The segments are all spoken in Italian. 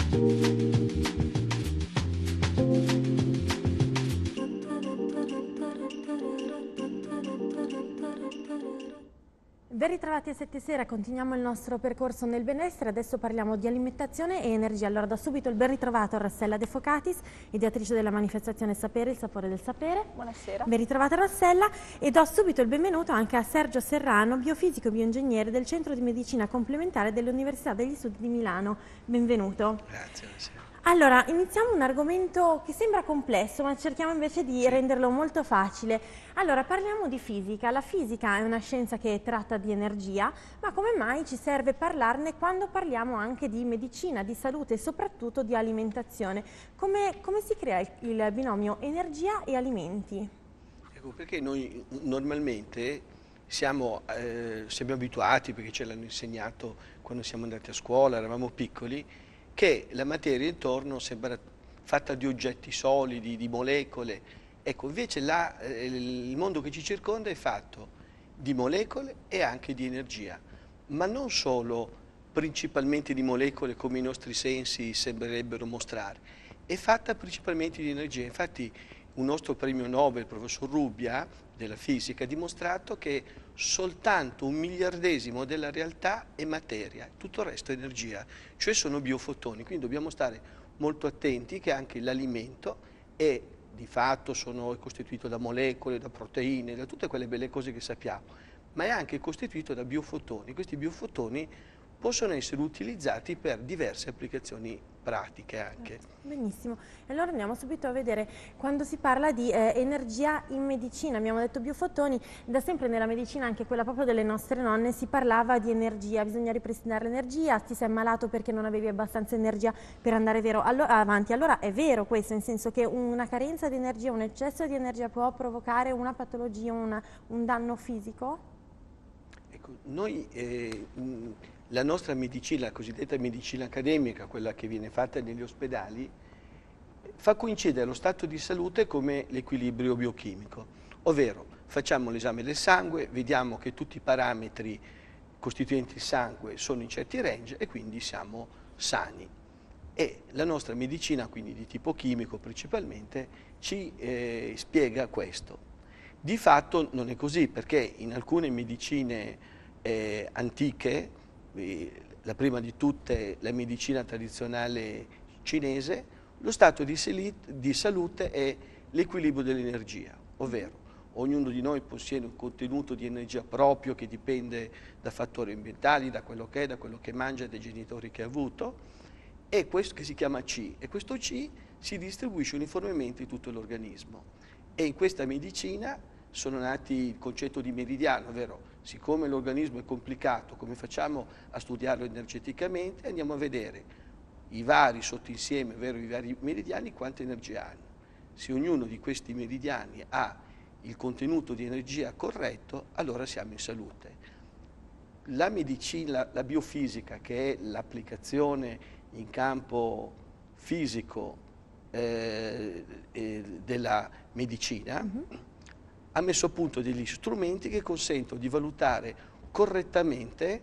Ben ritrovati a 7 sera, continuiamo il nostro percorso nel benessere, adesso parliamo di alimentazione e energia. Allora da subito il ben ritrovato a Rossella De Focatis, ideatrice della manifestazione Sapere, il sapore del sapere. Buonasera. Ben ritrovata Rossella e do subito il benvenuto anche a Sergio Serrano, biofisico e bioingegnere del Centro di Medicina Complementare dell'Università degli Studi di Milano. Benvenuto. Grazie, buonasera. Allora, iniziamo un argomento che sembra complesso, ma cerchiamo invece di renderlo molto facile. Allora, parliamo di fisica. La fisica è una scienza che tratta di energia, ma come mai ci serve parlarne quando parliamo anche di medicina, di salute e soprattutto di alimentazione? Come si crea il binomio energia e alimenti? Ecco, perché noi normalmente siamo abituati, perché ce l'hanno insegnato quando siamo andati a scuola, eravamo piccoli, che la materia intorno sembra fatta di oggetti solidi, di molecole. Ecco, invece il mondo che ci circonda è fatto di molecole e anche di energia, ma non solo principalmente di molecole come i nostri sensi sembrerebbero mostrare, è fatta principalmente di energia. Infatti un nostro premio Nobel, il professor Rubbia, della fisica, ha dimostrato che soltanto 1/1000 della realtà è materia, tutto il resto è energia, cioè sono biofotoni, quindi dobbiamo stare molto attenti che anche l'alimento è di fatto è costituito da molecole, da proteine, da tutte quelle belle cose che sappiamo, ma è anche costituito da biofotoni. Questi biofotoni possono essere utilizzati per diverse applicazioni pratiche anche. Benissimo, e allora andiamo subito a vedere quando si parla di energia in medicina. Abbiamo detto biofotoni, da sempre nella medicina, anche quella proprio delle nostre nonne, si parlava di energia, bisogna ripristinare l'energia, ti sei ammalato perché non avevi abbastanza energia per andare avanti. Allora è vero questo, nel senso che una carenza di energia, un eccesso di energia può provocare una patologia, un danno fisico? Ecco, la nostra medicina, la cosiddetta medicina accademica, quella che viene fatta negli ospedali, fa coincidere lo stato di salute come l'equilibrio biochimico, ovvero facciamo l'esame del sangue, vediamo che tutti i parametri costituenti il sangue sono in certi range e quindi siamo sani. E la nostra medicina, quindi di tipo chimico principalmente, ci spiega questo. Di fatto non è così, perché in alcune medicine antiche, la prima di tutte la medicina tradizionale cinese, lo stato di salute è l'equilibrio dell'energia, ovvero ognuno di noi possiede un contenuto di energia proprio che dipende da fattori ambientali, da quello che è, da quello che mangia, dai genitori che ha avuto, e questo che si chiama C, e questo C si distribuisce uniformemente in tutto l'organismo. E in questa medicina sono nati il concetto di meridiano, ovvero siccome l'organismo è complicato, come facciamo a studiarlo energeticamente, andiamo a vedere i vari sottoinsiemi, ovvero i vari meridiani, quanta energia hanno. Se ognuno di questi meridiani ha il contenuto di energia corretto, allora siamo in salute. La medicina, la biofisica, che è l'applicazione in campo fisico della medicina, ha messo a punto degli strumenti che consentono di valutare correttamente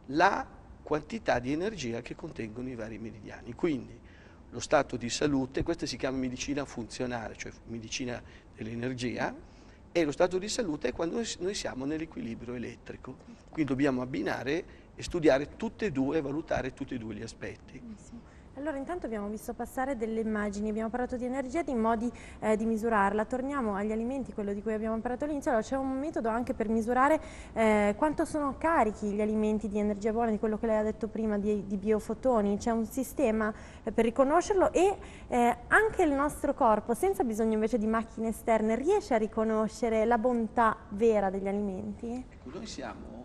la quantità di energia che contengono i vari meridiani. Quindi lo stato di salute, questa si chiama medicina funzionale, cioè medicina dell'energia, e lo stato di salute è quando noi siamo nell'equilibrio elettrico. Quindi dobbiamo abbinare e studiare tutte e due, valutare tutti e due gli aspetti. Benissimo. Allora intanto abbiamo visto passare delle immagini, abbiamo parlato di energia e di modi di misurarla. Torniamo agli alimenti, quello di cui abbiamo parlato all'inizio. Allora, c'è un metodo anche per misurare quanto sono carichi gli alimenti di energia buona, di quello che lei ha detto prima, di biofotoni. C'è un sistema per riconoscerlo e anche il nostro corpo, senza bisogno invece di macchine esterne, riesce a riconoscere la bontà vera degli alimenti? Ecco, noi siamo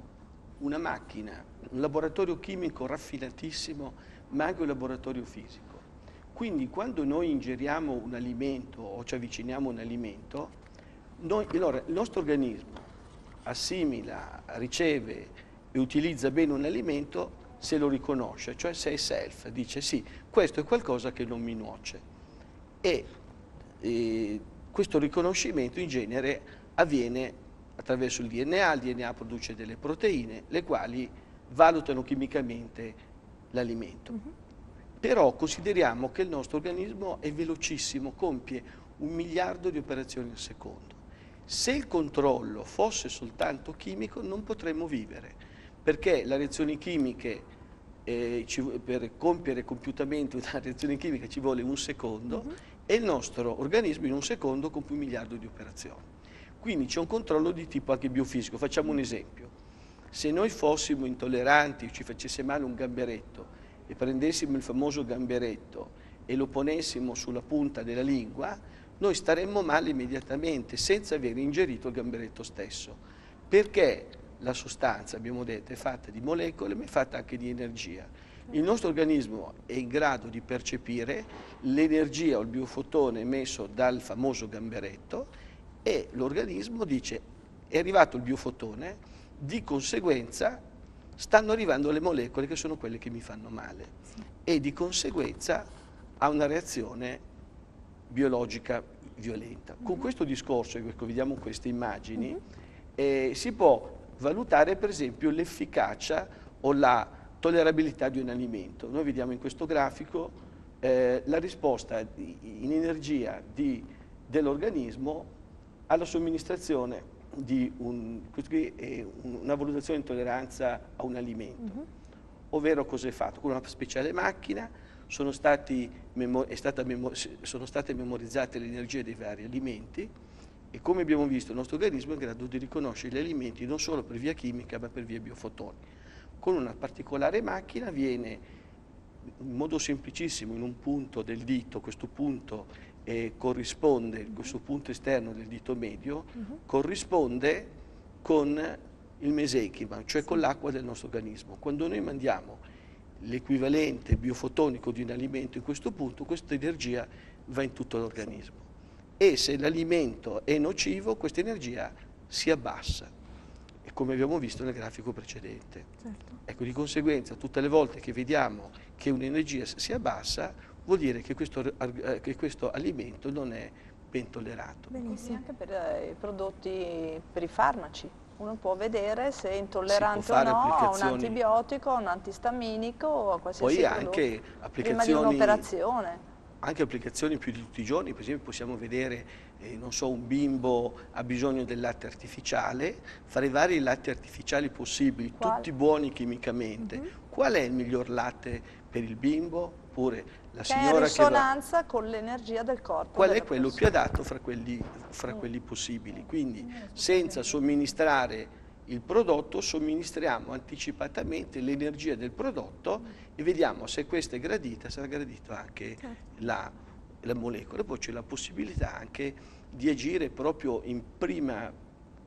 una macchina, un laboratorio chimico raffinatissimo, ma anche un laboratorio fisico. Quindi quando noi ingeriamo un alimento o ci avviciniamo a un alimento, allora, il nostro organismo assimila, riceve e utilizza bene un alimento se lo riconosce, cioè se è self, dice sì, questo è qualcosa che non mi nuoce. E questo riconoscimento in genere avviene attraverso il DNA produce delle proteine, le quali valutano chimicamente l'alimento. Però consideriamo che il nostro organismo è velocissimo, compie 1 miliardo di operazioni al secondo. Se il controllo fosse soltanto chimico non potremmo vivere, perché le reazioni chimiche, per compiere compiutamente una reazione chimica ci vuole 1 secondo e il nostro organismo in 1 secondo compie 1 miliardo di operazioni. Quindi c'è un controllo di tipo anche biofisico. Facciamo un esempio. Se noi fossimo intolleranti, ci facesse male un gamberetto e prendessimo il famoso gamberetto e lo ponessimo sulla punta della lingua, noi staremmo male immediatamente senza aver ingerito il gamberetto stesso, perché la sostanza, abbiamo detto, è fatta di molecole ma è fatta anche di energia. Il nostro organismo è in grado di percepire l'energia o il biofotone emesso dal famoso gamberetto e l'organismo dice: è arrivato il biofotone, di conseguenza stanno arrivando le molecole che sono quelle che mi fanno male e di conseguenza ha una reazione biologica violenta. Con questo discorso, che vediamo queste immagini, si può valutare per esempio l'efficacia o la tollerabilità di un alimento. Noi vediamo in questo grafico la risposta in energia dell'organismo alla somministrazione di una valutazione di intolleranza a un alimento, ovvero cosa è fatto? Con una speciale macchina sono state memorizzate le energie dei vari alimenti e, come abbiamo visto, il nostro organismo è in grado di riconoscere gli alimenti non solo per via chimica ma per via biofotoni. Con una particolare macchina viene, in modo semplicissimo, in un punto del dito, questo punto corrisponde, questo punto esterno del dito medio, corrisponde con il mesenchima, cioè con l'acqua del nostro organismo. Quando noi mandiamo l'equivalente biofotonico di un alimento in questo punto, questa energia va in tutto l'organismo. E se l'alimento è nocivo, questa energia si abbassa, e come abbiamo visto nel grafico precedente. Certo. Ecco, di conseguenza, tutte le volte che vediamo che un'energia si abbassa, vuol dire che questo alimento non è ben tollerato. Benissimo. Anche per i prodotti, per i farmaci. Uno può vedere se è intollerante o no a un antibiotico, a un antistaminico o a qualsiasi poi prodotto. Anche prima di un'operazione. Anche applicazioni più di tutti i giorni, per esempio possiamo vedere, non so, un bimbo ha bisogno del latte artificiale, fare i vari latti artificiali possibili, tutti buoni chimicamente. Qual è il miglior latte per il bimbo? Oppure la signora che è in risonanza con l'energia del corpo. Qual è quello più adatto fra quelli possibili? Quindi senza somministrare il prodotto, somministriamo anticipatamente l'energia del prodotto e vediamo se questa è gradita, sarà gradita anche la molecola. Poi c'è la possibilità anche di agire proprio in prima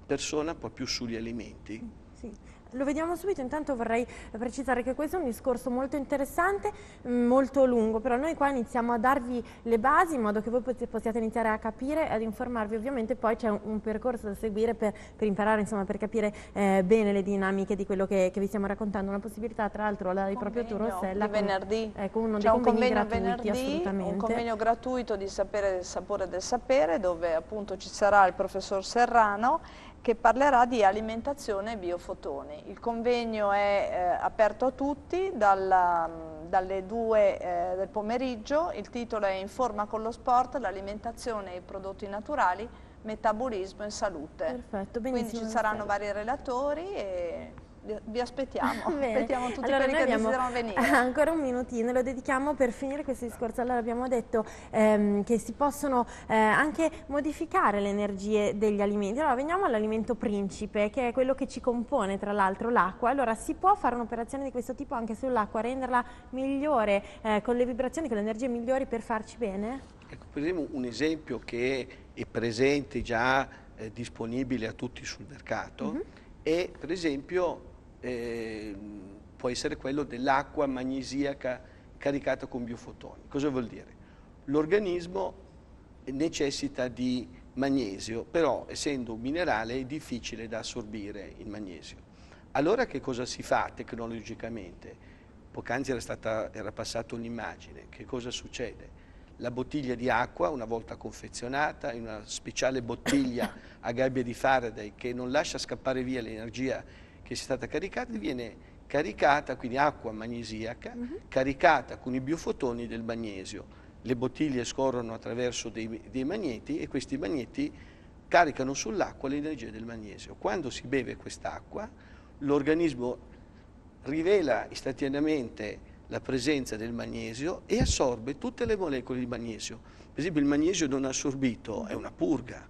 persona proprio sugli alimenti. Sì. Lo vediamo subito, intanto vorrei precisare che questo è un discorso molto interessante, molto lungo, però noi qua iniziamo a darvi le basi in modo che voi possiate iniziare a capire e ad informarvi. Ovviamente poi c'è un percorso da seguire per imparare, insomma, per capire bene le dinamiche di quello che vi stiamo raccontando. Una possibilità, tra l'altro, la di proprio tu, Rossella, venerdì. Ecco, uno c'è dei un convegni convegno gratuiti, venerdì, assolutamente. un convegno gratuito di Sapere del Sapore del Sapere, dove appunto ci sarà il professor Serrano, che parlerà di alimentazione e biofotoni. Il convegno è aperto a tutti dalle 2 del pomeriggio. Il titolo è In forma con lo sport, l'alimentazione e i prodotti naturali, metabolismo e salute. Perfetto, benissimo. Quindi ci saranno vari relatori e vi aspettiamo. Aspettiamo tutti allora, quelli che desiderano venire. Ancora un minutino, lo dedichiamo per finire questo discorso. Allora abbiamo detto che si possono anche modificare le energie degli alimenti. Allora veniamo all'alimento principe, che è quello che ci compone, tra l'altro, l'acqua. Allora si può fare un'operazione di questo tipo anche sull'acqua, renderla migliore, con le vibrazioni, con le energie migliori per farci bene? Ecco, prendiamo un esempio che è presente già, disponibile a tutti sul mercato, e per esempio può essere quello dell'acqua magnesiaca caricata con biofotoni. Cosa vuol dire? L'organismo necessita di magnesio, però essendo un minerale è difficile da assorbire il magnesio. Allora che cosa si fa tecnologicamente? Poc'anzi era passata un'immagine. Che cosa succede? La bottiglia di acqua, una volta confezionata, in una speciale bottiglia a gabbia di Faraday che non lascia scappare via l'energia che sia stata caricata, viene caricata, quindi acqua magnesiaca, caricata con i biofotoni del magnesio. Le bottiglie scorrono attraverso dei magneti e questi magneti caricano sull'acqua l'energia del magnesio. Quando si beve quest'acqua, l'organismo rivela istantaneamente la presenza del magnesio e assorbe tutte le molecole di magnesio. Per esempio il magnesio non assorbito è una purga.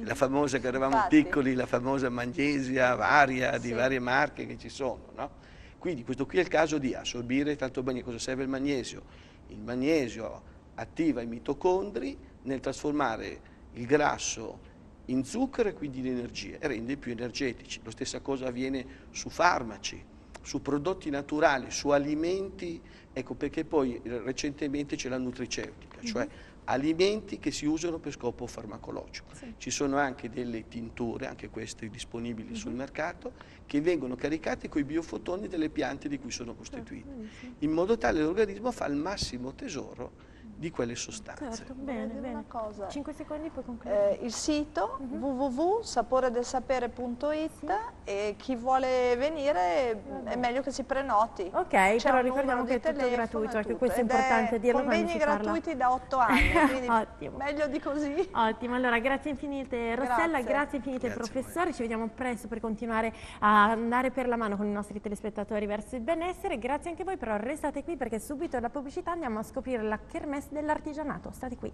La famosa, che eravamo piccoli, la famosa magnesia varia, di varie marche che ci sono, no? Quindi questo qui è il caso di assorbire tanto magnesio. Cosa serve il magnesio? Il magnesio attiva i mitocondri nel trasformare il grasso in zucchero e quindi in energia e rende più energetici. Lo stessa cosa avviene su farmaci, su prodotti naturali, su alimenti, ecco perché poi recentemente c'è la nutriceutica, cioè alimenti che si usano per scopo farmacologico. Ci sono anche delle tinture, anche queste disponibili sul mercato, che vengono caricate con i biofotoni delle piante di cui sono costituite, in modo tale che l'organismo fa il massimo tesoro di quelle sostanze. Certo, bene, bene. Una cosa. 5 secondi poi concludo. Il sito www.saporedelsapere.it e chi vuole venire è meglio che si prenoti. Ok, però ricordiamo che è tutto gratuito, anche questo è importante dirlo quando si parla. Convegni gratuiti da 8 anni, quindi Ottimo. meglio di così. Ottimo, allora grazie infinite Rossella, grazie infinite professore, ci vediamo presto per continuare a andare per la mano con i nostri telespettatori verso il benessere. Grazie anche a voi, però restate qui perché subito la pubblicità andiamo a scoprire la kermesse dell'artigianato. State qui.